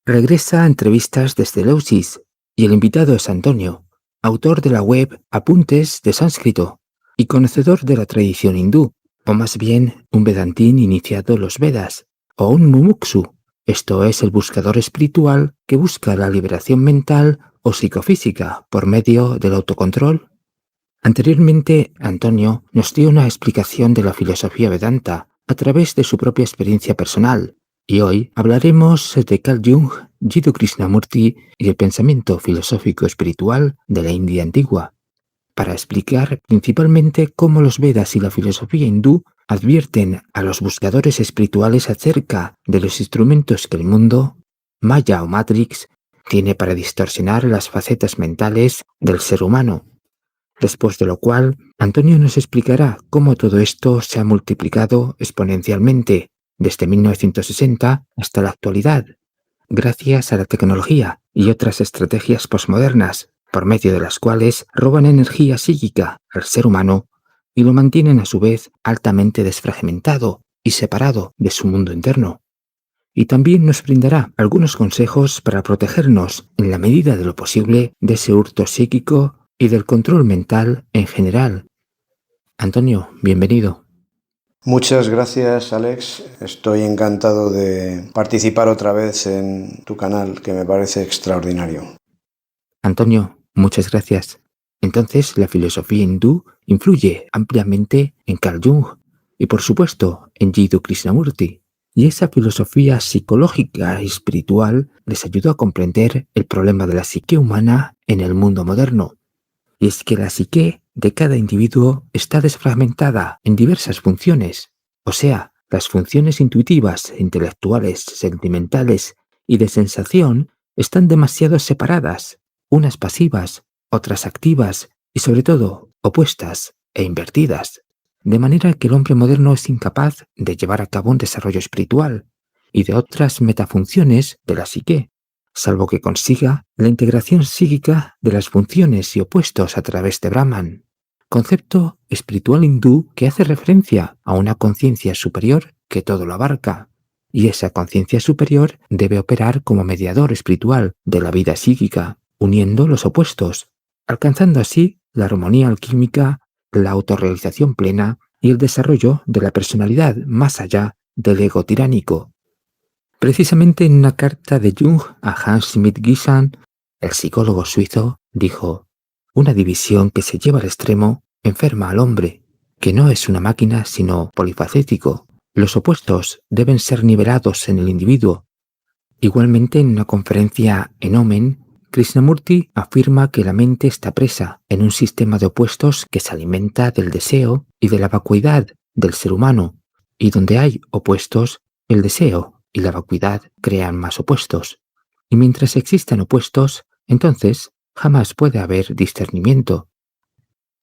Regresa a entrevistas desde Eleusis y el invitado es Antonio, autor de la web Apuntes de Sánscrito y conocedor de la tradición hindú, o más bien un Vedantín iniciado en los Vedas, o un Mumuksu, esto es el buscador espiritual que busca la liberación mental o psicofísica por medio del autocontrol. Anteriormente, Antonio nos dio una explicación de la filosofía Vedanta a través de su propia experiencia personal, y hoy hablaremos de Carl Jung, Jiddu Krishnamurti y el pensamiento filosófico espiritual de la India antigua, para explicar principalmente cómo los Vedas y la filosofía hindú advierten a los buscadores espirituales acerca de los instrumentos que el mundo, Maya o Matrix, tiene para distorsionar las facetas mentales del ser humano. Después de lo cual, Antonio nos explicará cómo todo esto se ha multiplicado exponencialmente desde 1960 hasta la actualidad, gracias a la tecnología y otras estrategias posmodernas, por medio de las cuales roban energía psíquica al ser humano y lo mantienen a su vez altamente desfragmentado y separado de su mundo interno. Y también nos brindará algunos consejos para protegernos en la medida de lo posible de ese hurto psíquico y del control mental en general. Antonio, bienvenido. Muchas gracias, Alex. Estoy encantado de participar otra vez en tu canal, que me parece extraordinario. Antonio, muchas gracias. Entonces, la filosofía hindú influye ampliamente en Carl Jung y, por supuesto, en Jiddu Krishnamurti. Y esa filosofía psicológica y espiritual les ayudó a comprender el problema de la psique humana en el mundo moderno. Y es que la psique de cada individuo está desfragmentada en diversas funciones, o sea, las funciones intuitivas, intelectuales, sentimentales y de sensación están demasiado separadas, unas pasivas, otras activas y sobre todo opuestas e invertidas, de manera que el hombre moderno es incapaz de llevar a cabo un desarrollo espiritual y de otras metafunciones de la psique, salvo que consiga la integración psíquica de las funciones y opuestos a través de Brahman, concepto espiritual hindú que hace referencia a una conciencia superior que todo lo abarca, y esa conciencia superior debe operar como mediador espiritual de la vida psíquica, uniendo los opuestos, alcanzando así la armonía alquímica, la autorrealización plena y el desarrollo de la personalidad más allá del ego tiránico. Precisamente en una carta de Jung a Hans Schmidt-Gieson, el psicólogo suizo, dijo: una división que se lleva al extremo enferma al hombre, que no es una máquina sino polifacético. Los opuestos deben ser nivelados en el individuo. Igualmente, en una conferencia en Omen, Krishnamurti afirma que la mente está presa en un sistema de opuestos que se alimenta del deseo y de la vacuidad del ser humano, y donde hay opuestos, el deseo y la vacuidad crean más opuestos. Y mientras existan opuestos, entonces jamás puede haber discernimiento.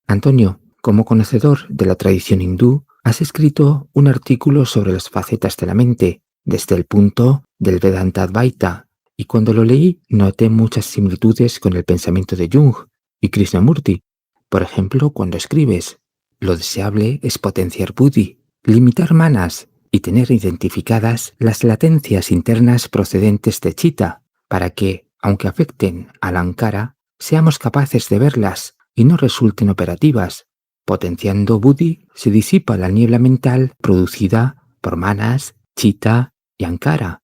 Antonio, como conocedor de la tradición hindú, has escrito un artículo sobre las facetas de la mente desde el punto del Vedanta Advaita, y cuando lo leí noté muchas similitudes con el pensamiento de Jung y Krishnamurti. Por ejemplo, cuando escribes: lo deseable es potenciar buddhi, limitar manas y tener identificadas las latencias internas procedentes de chitta, para que, aunque afecten al ankara, seamos capaces de verlas y no resulten operativas. Potenciando buddhi se disipa la niebla mental producida por manas, chitta y ankara.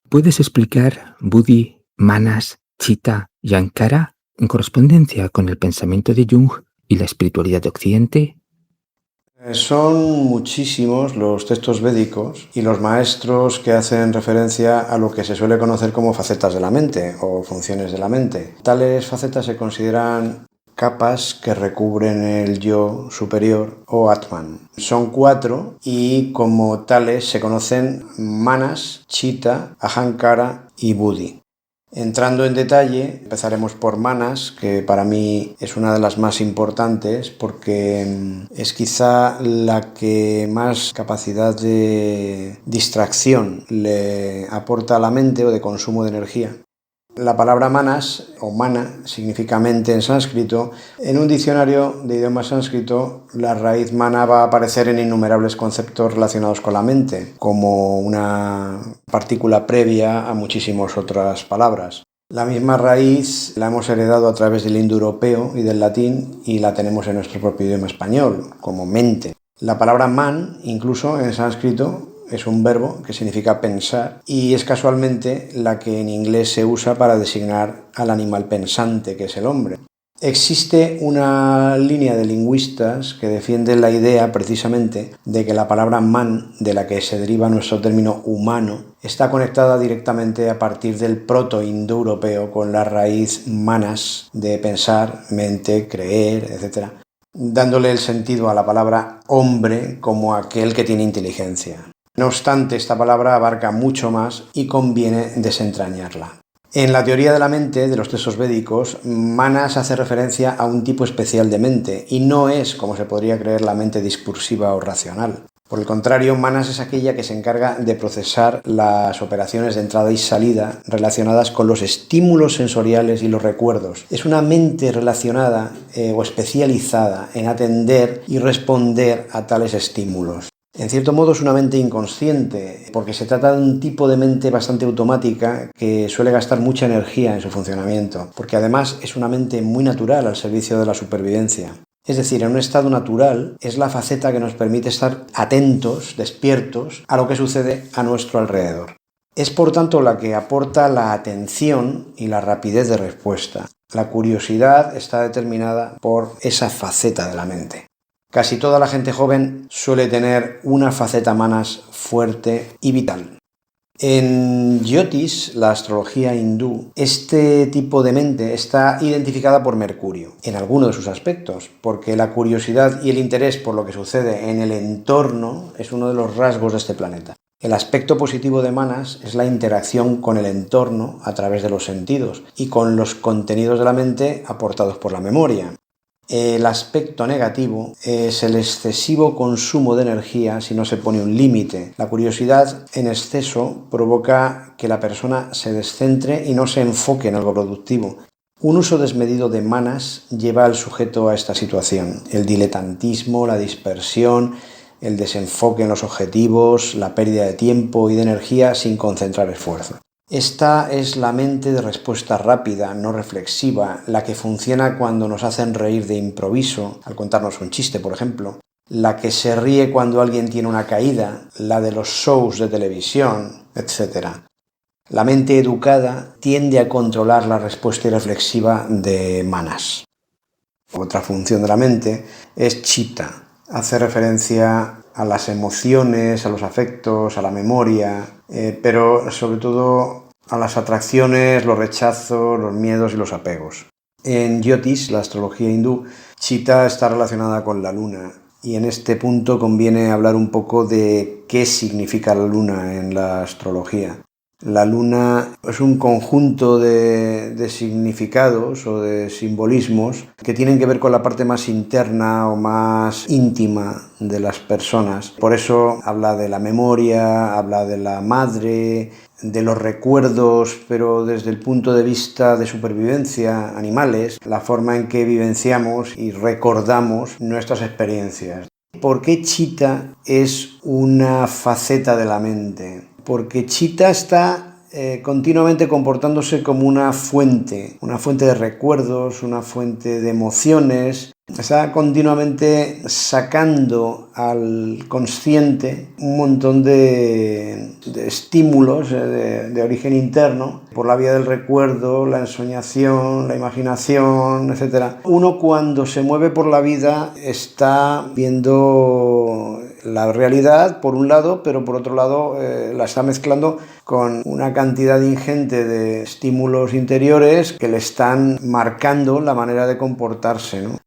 ¿Puedes explicar buddhi, manas, chitta y ankara en correspondencia con el pensamiento de Jung y la espiritualidad de Occidente? Son muchísimos los textos védicos y los maestros que hacen referencia a lo que se suele conocer como facetas de la mente o funciones de la mente. Tales facetas se consideran capas que recubren el yo superior o Atman. Son 4 y como tales se conocen manas, chitta, ahankara y buddhi. Entrando en detalle, empezaremos por manas, que para mí es una de las más importantes porque es quizá la que más capacidad de distracción le aporta a la mente o de consumo de energía. La palabra manas o mana significa mente en sánscrito. En un diccionario de idioma sánscrito, la raíz mana va a aparecer en innumerables conceptos relacionados con la mente, como una partícula previa a muchísimas otras palabras. La misma raíz la hemos heredado a través del indoeuropeo y del latín y la tenemos en nuestro propio idioma español, como mente. La palabra man, incluso en sánscrito, es un verbo que significa pensar y es casualmente la que en inglés se usa para designar al animal pensante, que es el hombre. Existe una línea de lingüistas que defienden la idea precisamente de que la palabra man, de la que se deriva nuestro término humano, está conectada directamente a partir del proto-indoeuropeo con la raíz manas, de pensar, mente, creer, etc., dándole el sentido a la palabra hombre como aquel que tiene inteligencia. No obstante, esta palabra abarca mucho más y conviene desentrañarla. En la teoría de la mente de los textos védicos, manas hace referencia a un tipo especial de mente y no es, como se podría creer, la mente discursiva o racional. Por el contrario, manas es aquella que se encarga de procesar las operaciones de entrada y salida relacionadas con los estímulos sensoriales y los recuerdos. Es una mente relacionada o especializada en atender y responder a tales estímulos. En cierto modo es una mente inconsciente, porque se trata de un tipo de mente bastante automática que suele gastar mucha energía en su funcionamiento, porque además es una mente muy natural al servicio de la supervivencia. Es decir, en un estado natural es la faceta que nos permite estar atentos, despiertos, a lo que sucede a nuestro alrededor. Es por tanto la que aporta la atención y la rapidez de respuesta. La curiosidad está determinada por esa faceta de la mente. Casi toda la gente joven suele tener una faceta manas fuerte y vital. En Jyotish, la astrología hindú, este tipo de mente está identificada por Mercurio, en alguno de sus aspectos, porque la curiosidad y el interés por lo que sucede en el entorno es uno de los rasgos de este planeta. El aspecto positivo de manas es la interacción con el entorno a través de los sentidos y con los contenidos de la mente aportados por la memoria. El aspecto negativo es el excesivo consumo de energía si no se pone un límite. La curiosidad en exceso provoca que la persona se descentre y no se enfoque en algo productivo. Un uso desmedido de manas lleva al sujeto a esta situación. El diletantismo, la dispersión, el desenfoque en los objetivos, la pérdida de tiempo y de energía sin concentrar esfuerzo. Esta es la mente de respuesta rápida, no reflexiva, la que funciona cuando nos hacen reír de improviso, al contarnos un chiste, por ejemplo, la que se ríe cuando alguien tiene una caída, la de los shows de televisión, etc. La mente educada tiende a controlar la respuesta irreflexiva de manas. Otra función de la mente es chitta, hace referencia a las emociones, a los afectos, a la memoria, pero sobre todo a las atracciones, los rechazos, los miedos y los apegos. En Jyotish, la astrología hindú, chitta está relacionada con la luna y en este punto conviene hablar un poco de qué significa la luna en la astrología. La luna es un conjunto de significados o de simbolismos que tienen que ver con la parte más interna o más íntima de las personas. Por eso habla de la memoria, habla de la madre, de los recuerdos, pero desde el punto de vista de supervivencia, animales, la forma en que vivenciamos y recordamos nuestras experiencias. ¿Por qué chitta es una faceta de la mente? Porque chitta está continuamente comportándose como una fuente de recuerdos, una fuente de emociones. Está continuamente sacando al consciente un montón de estímulos de origen interno por la vía del recuerdo, la ensoñación, la imaginación, etc. Uno cuando se mueve por la vida está viendo la realidad por un lado, pero por otro lado la está mezclando con una cantidad ingente de estímulos interiores que le están marcando la manera de comportarse, ¿no?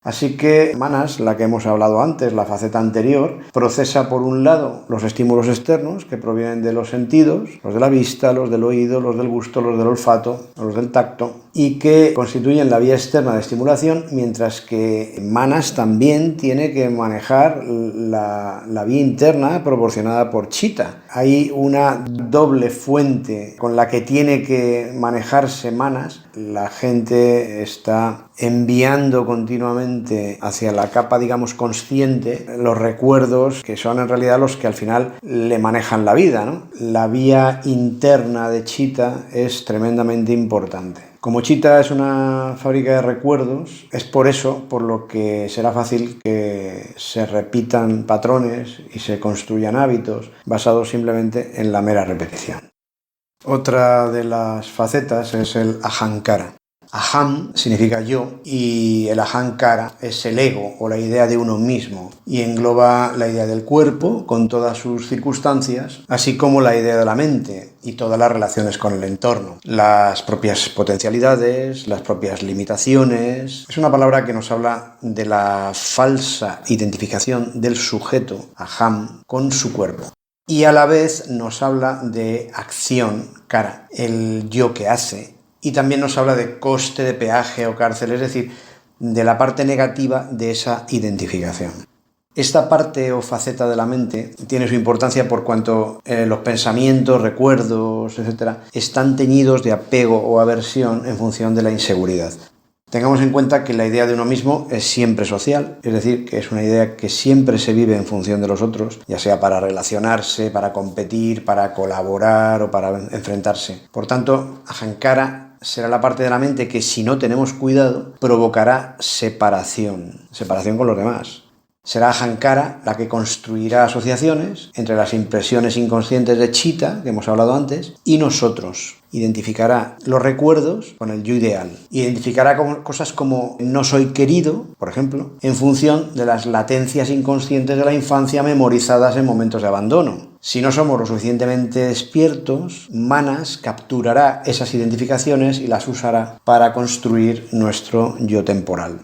Así que manas, la que hemos hablado antes, la faceta anterior, procesa por un lado los estímulos externos que provienen de los sentidos, los de la vista, los del oído, los del gusto, los del olfato, los del tacto, y que constituyen la vía externa de estimulación, mientras que manas también tiene que manejar la vía interna proporcionada por chitta. Hay una doble fuente con la que tiene que manejarse manas. La gente está enviando continuamente hacia la capa, digamos, consciente los recuerdos que son en realidad los que al final le manejan la vida, ¿no? La vía interna de chitta es tremendamente importante. Como Chitta es una fábrica de recuerdos, es por eso por lo que será fácil que se repitan patrones y se construyan hábitos basados simplemente en la mera repetición. Otra de las facetas es el ahankara. Aham significa yo y el ahankara es el ego o la idea de uno mismo y engloba la idea del cuerpo con todas sus circunstancias, así como la idea de la mente y todas las relaciones con el entorno, las propias potencialidades, las propias limitaciones. Es una palabra que nos habla de la falsa identificación del sujeto, aham, con su cuerpo. Y a la vez nos habla de acción, kara, el yo que hace. Y también nos habla de coste de peaje o cárcel, es decir, de la parte negativa de esa identificación. Esta parte o faceta de la mente tiene su importancia por cuanto los pensamientos, recuerdos, etc., están teñidos de apego o aversión en función de la inseguridad. Tengamos en cuenta que la idea de uno mismo es siempre social, es decir, que es una idea que siempre se vive en función de los otros, ya sea para relacionarse, para competir, para colaborar o para enfrentarse. Por tanto, ahankara será la parte de la mente que, si no tenemos cuidado, provocará separación con los demás. Será ahankara la que construirá asociaciones entre las impresiones inconscientes de chitta, que hemos hablado antes, y nosotros. Identificará los recuerdos con el yo ideal. Identificará cosas como no soy querido, por ejemplo, en función de las latencias inconscientes de la infancia memorizadas en momentos de abandono. Si no somos lo suficientemente despiertos, manas capturará esas identificaciones y las usará para construir nuestro yo temporal.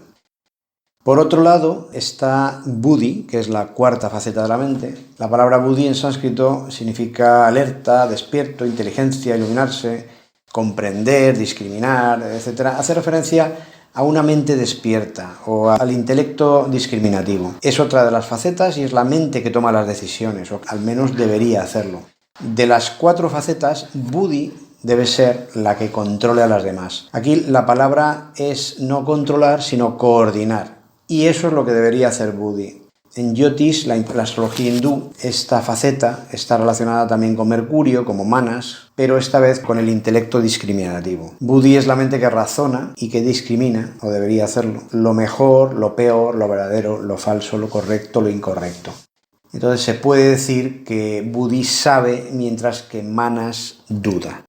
Por otro lado está buddhi, que es la cuarta faceta de la mente. La palabra buddhi en sánscrito significa alerta, despierto, inteligencia, iluminarse, comprender, discriminar, etc. Hace referencia a una mente despierta o al intelecto discriminativo. Es otra de las facetas y es la mente que toma las decisiones, o al menos debería hacerlo. De las cuatro facetas, buddhi debe ser la que controle a las demás. Aquí la palabra es no controlar, sino coordinar. Y eso es lo que debería hacer buddhi. En Jyotish, la astrología hindú, esta faceta está relacionada también con Mercurio, como manas, pero esta vez con el intelecto discriminativo. Buddhi es la mente que razona y que discrimina, o debería hacerlo, lo mejor, lo peor, lo verdadero, lo falso, lo correcto, lo incorrecto. Entonces se puede decir que buddhi sabe mientras que manas duda.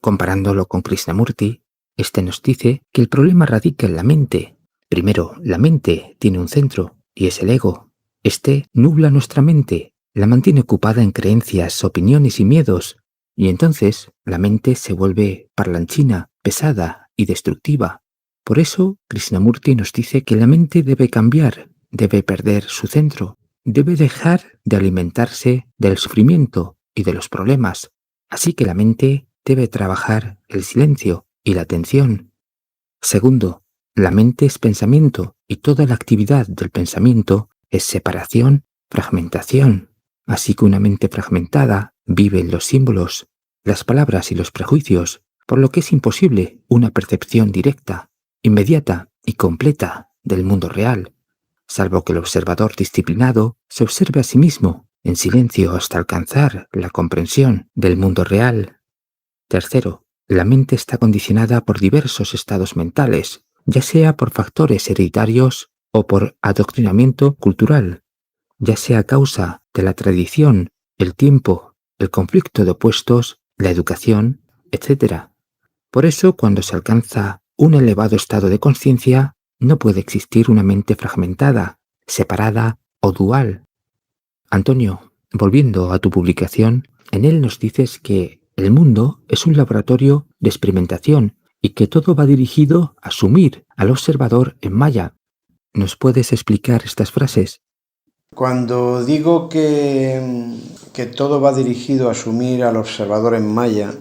Comparándolo con Krishnamurti, este nos dice que el problema radica en la mente. Primero, la mente tiene un centro, y es el ego. Este nubla nuestra mente, la mantiene ocupada en creencias, opiniones y miedos, y entonces la mente se vuelve parlanchina, pesada y destructiva. Por eso, Krishnamurti nos dice que la mente debe cambiar, debe perder su centro, debe dejar de alimentarse del sufrimiento y de los problemas. Así que la mente debe trabajar el silencio y la atención. Segundo, la mente es pensamiento y toda la actividad del pensamiento es separación, fragmentación. Así que una mente fragmentada vive en los símbolos, las palabras y los prejuicios, por lo que es imposible una percepción directa, inmediata y completa del mundo real, salvo que el observador disciplinado se observe a sí mismo en silencio hasta alcanzar la comprensión del mundo real. Tercero, la mente está condicionada por diversos estados mentales, ya sea por factores hereditarios o por adoctrinamiento cultural, ya sea a causa de la tradición, el tiempo, el conflicto de opuestos, la educación, etc. Por eso, cuando se alcanza un elevado estado de conciencia, no puede existir una mente fragmentada, separada o dual. Antonio, volviendo a tu publicación, en él nos dices que el mundo es un laboratorio de experimentación y que todo va dirigido a sumir al observador en maya. ¿Nos puedes explicar estas frases? Cuando digo que todo va dirigido a sumir al observador en maya,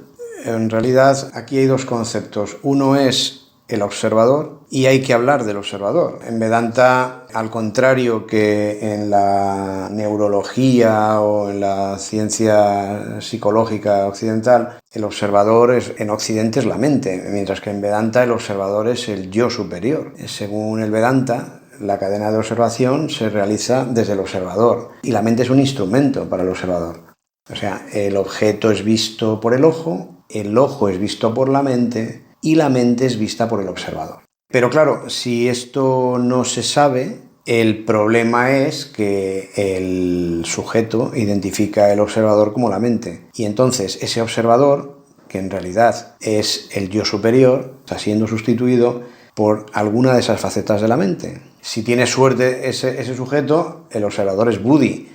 En realidad aquí hay dos conceptos. Uno es el observador y hay que hablar del observador. En Vedanta, al contrario que en la neurología o en la ciencia psicológica occidental, el observador en Occidente es la mente, mientras que en Vedanta el observador es el yo superior. Según el Vedanta, la cadena de observación se realiza desde el observador y la mente es un instrumento para el observador. O sea, el objeto es visto por el ojo es visto por la mente y la mente es vista por el observador. Pero claro, si esto no se sabe, el problema es que el sujeto identifica el observador como la mente. Y entonces ese observador, que en realidad es el yo superior, está siendo sustituido por alguna de esas facetas de la mente. Si tiene suerte ese sujeto, el observador es Buddhi,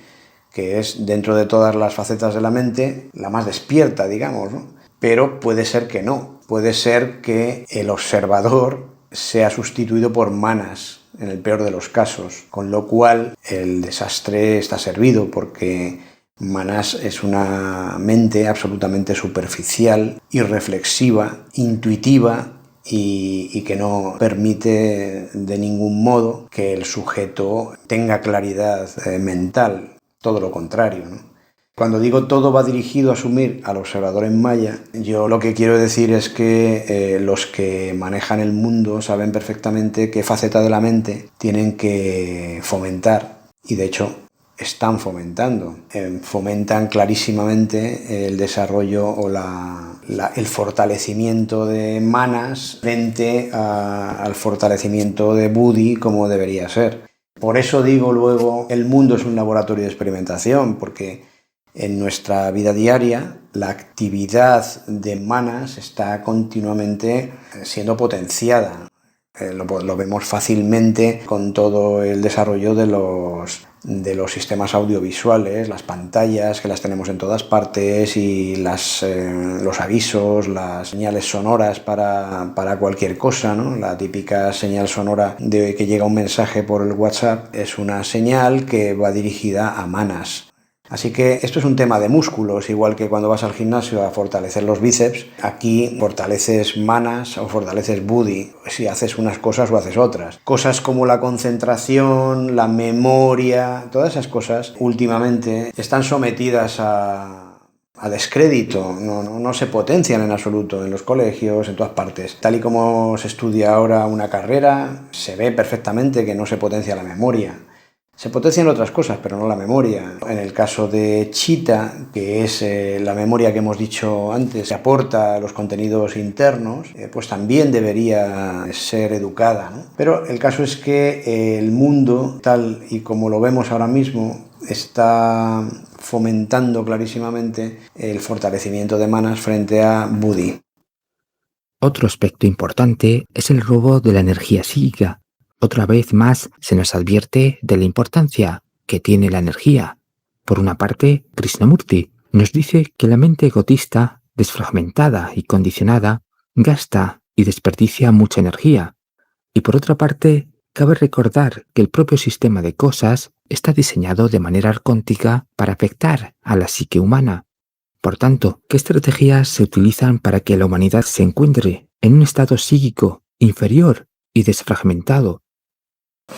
que es, dentro de todas las facetas de la mente, la más despierta, digamos, ¿no? Pero puede ser que no. Puede ser que el observador sea sustituido por manas, en el peor de los casos, con lo cual el desastre está servido, porque manas es una mente absolutamente superficial, irreflexiva, intuitiva y que no permite de ningún modo que el sujeto tenga claridad mental, todo lo contrario, ¿no? Cuando digo todo va dirigido a asumir al observador en Maya, yo lo que quiero decir es que los que manejan el mundo saben perfectamente qué faceta de la mente tienen que fomentar, y de hecho están fomentando. Fomentan clarísimamente el desarrollo o el fortalecimiento de manas frente al fortalecimiento de Buddhi, como debería ser. Por eso digo luego, el mundo es un laboratorio de experimentación, porque en nuestra vida diaria, la actividad de manas está continuamente siendo potenciada. Lo vemos fácilmente con todo el desarrollo de los sistemas audiovisuales, las pantallas, que las tenemos en todas partes, y los avisos, las señales sonoras para cualquier cosa, ¿no? La típica señal sonora de que llega un mensaje por el WhatsApp es una señal que va dirigida a manas. Así que esto es un tema de músculos, igual que cuando vas al gimnasio a fortalecer los bíceps, aquí fortaleces manas o fortaleces buddhi, si haces unas cosas o haces otras. Cosas como la concentración, la memoria, todas esas cosas últimamente están sometidas a descrédito, no se potencian en absoluto en los colegios, en todas partes. Tal y como se estudia ahora una carrera, se ve perfectamente que no se potencia la memoria. Se potencian otras cosas, pero no la memoria. En el caso de Chitta, que es la memoria que hemos dicho antes, que aporta los contenidos internos, pues también debería ser educada, ¿no? Pero el caso es que el mundo, tal y como lo vemos ahora mismo, está fomentando clarísimamente el fortalecimiento de manas frente a Buddhi. Otro aspecto importante es el robo de la energía psíquica. Otra vez más se nos advierte de la importancia que tiene la energía. Por una parte, Krishnamurti nos dice que la mente egotista, desfragmentada y condicionada, gasta y desperdicia mucha energía. Y por otra parte, cabe recordar que el propio sistema de cosas está diseñado de manera arcóntica para afectar a la psique humana. Por tanto, ¿qué estrategias se utilizan para que la humanidad se encuentre en un estado psíquico inferior y desfragmentado?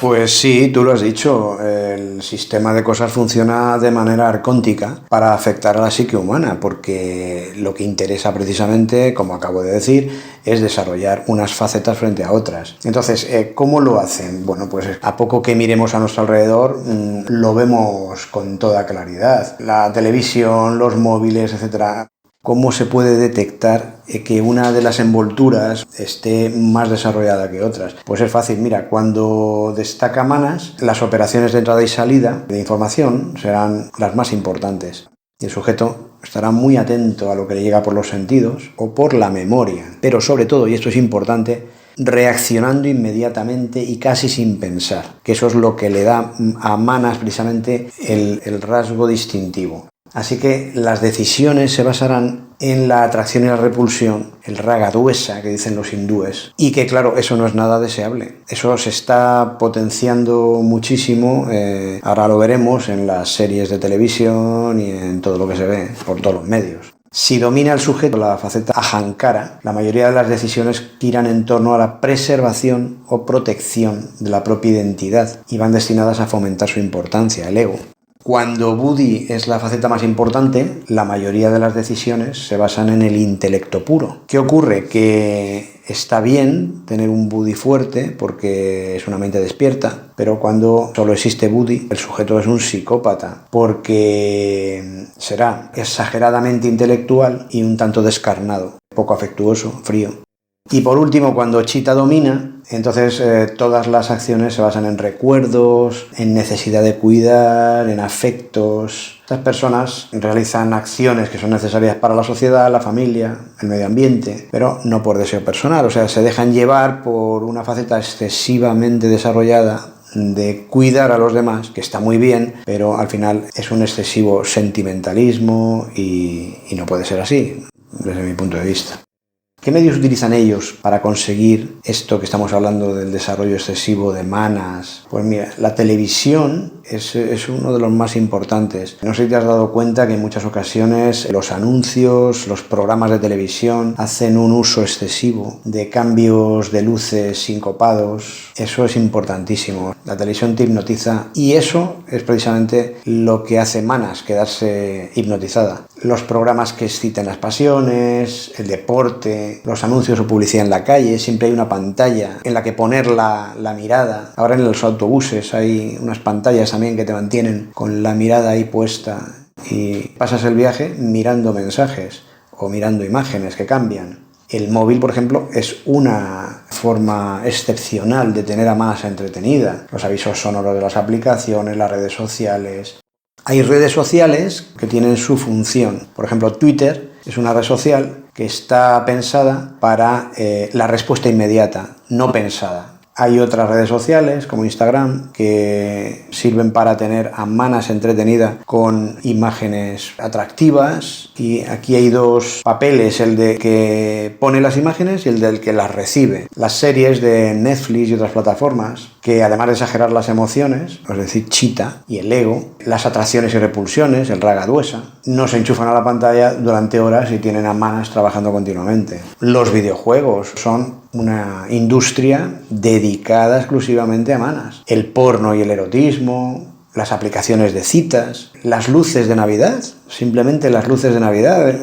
Pues sí, tú lo has dicho, el sistema de cosas funciona de manera arcóntica para afectar a la psique humana, porque lo que interesa precisamente, como acabo de decir, es desarrollar unas facetas frente a otras. Entonces, ¿cómo lo hacen? Bueno, pues a poco que miremos a nuestro alrededor, lo vemos con toda claridad. La televisión, los móviles, etcétera. ¿Cómo se puede detectar que una de las envolturas esté más desarrollada que otras? Pues es fácil, mira, cuando destaca manas, las operaciones de entrada y salida de información serán las más importantes. Y el sujeto estará muy atento a lo que le llega por los sentidos o por la memoria. Pero sobre todo, y esto es importante, reaccionando inmediatamente y casi sin pensar, que eso es lo que le da a manas precisamente el rasgo distintivo. Así que las decisiones se basarán en la atracción y la repulsión, el raga dvesa que dicen los hindúes, y que claro, eso no es nada deseable. Eso se está potenciando muchísimo, ahora lo veremos en las series de televisión y en todo lo que se ve por todos los medios. Si domina el sujeto la faceta ahankara, la mayoría de las decisiones giran en torno a la preservación o protección de la propia identidad y van destinadas a fomentar su importancia, el ego. Cuando buddhi es la faceta más importante, la mayoría de las decisiones se basan en el intelecto puro. ¿Qué ocurre? Que está bien tener un buddhi fuerte porque es una mente despierta, pero cuando solo existe buddhi, el sujeto es un psicópata porque será exageradamente intelectual y un tanto descarnado, poco afectuoso, frío. Y por último, cuando chitta domina, entonces todas las acciones se basan en recuerdos, en necesidad de cuidar, en afectos. Estas personas realizan acciones que son necesarias para la sociedad, la familia, el medio ambiente, pero no por deseo personal, o sea, se dejan llevar por una faceta excesivamente desarrollada de cuidar a los demás, que está muy bien, pero al final es un excesivo sentimentalismo y no puede ser así, desde mi punto de vista. ¿Qué medios utilizan ellos para conseguir esto que estamos hablando del desarrollo excesivo de manas? Pues mira, la televisión es uno de los más importantes. No sé si te has dado cuenta que en muchas ocasiones los anuncios, los programas de televisión hacen un uso excesivo de cambios de luces sincopados. Eso es importantísimo. La televisión te hipnotiza y eso es precisamente lo que hace manas, quedarse hipnotizada. Los programas que exciten las pasiones, el deporte, los anuncios o publicidad en la calle, siempre hay una pantalla en la que poner la mirada. Ahora en los autobuses hay unas pantallas también que te mantienen con la mirada ahí puesta y pasas el viaje mirando mensajes o mirando imágenes que cambian. El móvil, por ejemplo, es una forma excepcional de tener a manas entretenida. Los avisos sonoros de las aplicaciones, las redes sociales. Hay redes sociales que tienen su función. Por ejemplo, Twitter es una red social que está pensada para la respuesta inmediata, no pensada. Hay otras redes sociales como Instagram que sirven para tener a manas entretenida con imágenes atractivas y aquí hay dos papeles, el de que pone las imágenes y el del que las recibe. Las series de Netflix y otras plataformas que además de exagerar las emociones, es decir, chitta y el ego, las atracciones y repulsiones, el raga dvesa, no se enchufan a la pantalla durante horas y tienen a manas trabajando continuamente. Los videojuegos son una industria dedicada exclusivamente a manas. El porno y el erotismo, las aplicaciones de citas, las luces de Navidad, simplemente las luces de Navidad,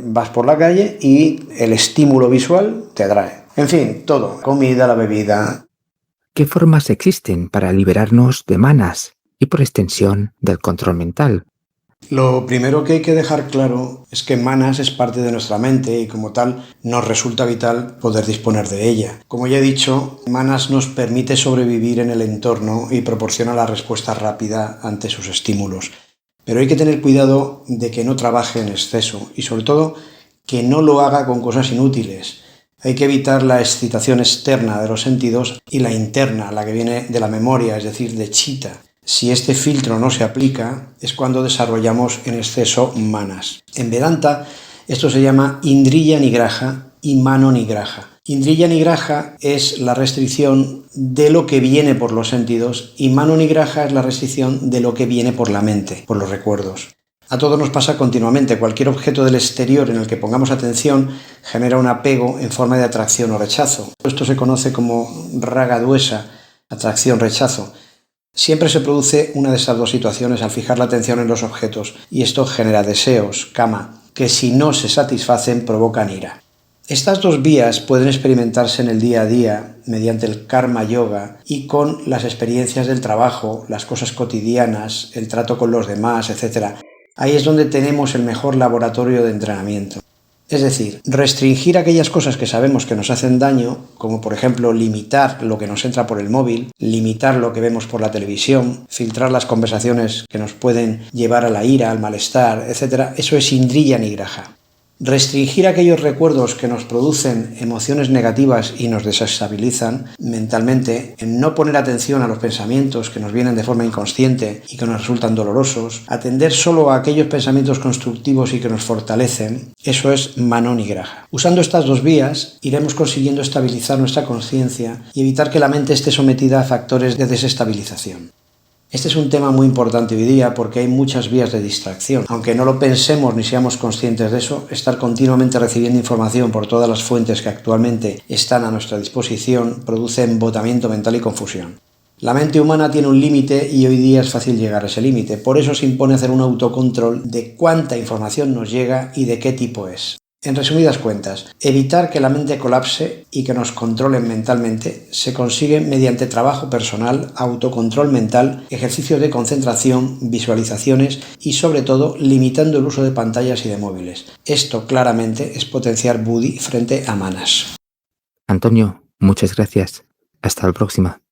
vas por la calle y el estímulo visual te atrae. En fin, todo, comida, la bebida. ¿Qué formas existen para liberarnos de manas y por extensión del control mental? Lo primero que hay que dejar claro es que manas es parte de nuestra mente y como tal nos resulta vital poder disponer de ella. Como ya he dicho, manas nos permite sobrevivir en el entorno y proporciona la respuesta rápida ante sus estímulos. Pero hay que tener cuidado de que no trabaje en exceso y sobre todo que no lo haga con cosas inútiles. Hay que evitar la excitación externa de los sentidos y la interna, la que viene de la memoria, es decir, de chitta. Si este filtro no se aplica, es cuando desarrollamos en exceso manas. En Vedanta, esto se llama Indriya Nigraha y Mano Nigraha. Indriya Nigraha es la restricción de lo que viene por los sentidos y Mano Nigraha es la restricción de lo que viene por la mente, por los recuerdos. A todos nos pasa continuamente. Cualquier objeto del exterior en el que pongamos atención genera un apego en forma de atracción o rechazo. Esto se conoce como raga dvesa, atracción-rechazo. Siempre se produce una de esas dos situaciones al fijar la atención en los objetos y esto genera deseos, kama, que si no se satisfacen provocan ira. Estas dos vías pueden experimentarse en el día a día mediante el karma yoga y con las experiencias del trabajo, las cosas cotidianas, el trato con los demás, etc. Ahí es donde tenemos el mejor laboratorio de entrenamiento. Es decir, restringir aquellas cosas que sabemos que nos hacen daño, como por ejemplo limitar lo que nos entra por el móvil, limitar lo que vemos por la televisión, filtrar las conversaciones que nos pueden llevar a la ira, al malestar, etc. Eso es Indriya Nigraha. Restringir aquellos recuerdos que nos producen emociones negativas y nos desestabilizan mentalmente, en no poner atención a los pensamientos que nos vienen de forma inconsciente y que nos resultan dolorosos, atender solo a aquellos pensamientos constructivos y que nos fortalecen, eso es Mano Nigraha. Usando estas dos vías, iremos consiguiendo estabilizar nuestra conciencia y evitar que la mente esté sometida a factores de desestabilización. Este es un tema muy importante hoy día porque hay muchas vías de distracción. Aunque no lo pensemos ni seamos conscientes de eso, estar continuamente recibiendo información por todas las fuentes que actualmente están a nuestra disposición produce embotamiento mental y confusión. La mente humana tiene un límite y hoy día es fácil llegar a ese límite. Por eso se impone hacer un autocontrol de cuánta información nos llega y de qué tipo es. En resumidas cuentas, evitar que la mente colapse y que nos controlen mentalmente se consigue mediante trabajo personal, autocontrol mental, ejercicios de concentración, visualizaciones y sobre todo limitando el uso de pantallas y de móviles. Esto claramente es potenciar Buddhi frente a Manas. Antonio, muchas gracias. Hasta la próxima.